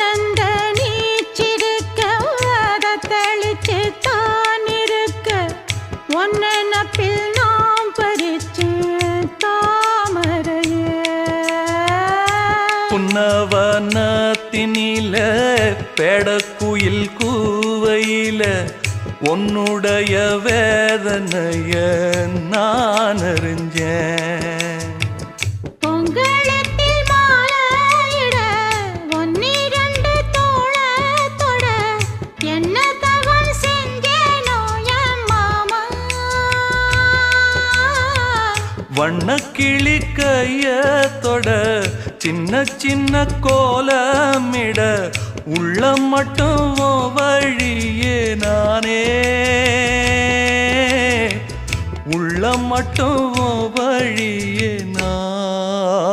ஒன்னந்த நீச்சிருக்க அதை தெளிச்சு தான் இருக்க ஒன்னப்பில் நாம் பறிச்சு தாமரைய புன்னவனத்தினில பெடக்குயில் கூவையில உன்னுடைய வேதனைய நான் அறிஞ்சேன். பொங்கலத்தில் மாலையிட ஒன்னிரண்டு தோளத்தொட என்ன தவம் செஞ்சேனோ என் மாமா. வண்ணக்கிளி கையத்தொட சின்ன சின்ன கோலமிட உள்ளம் மட்டும் வழியே நானே உள்ளம் மட்டும் வழியே நான்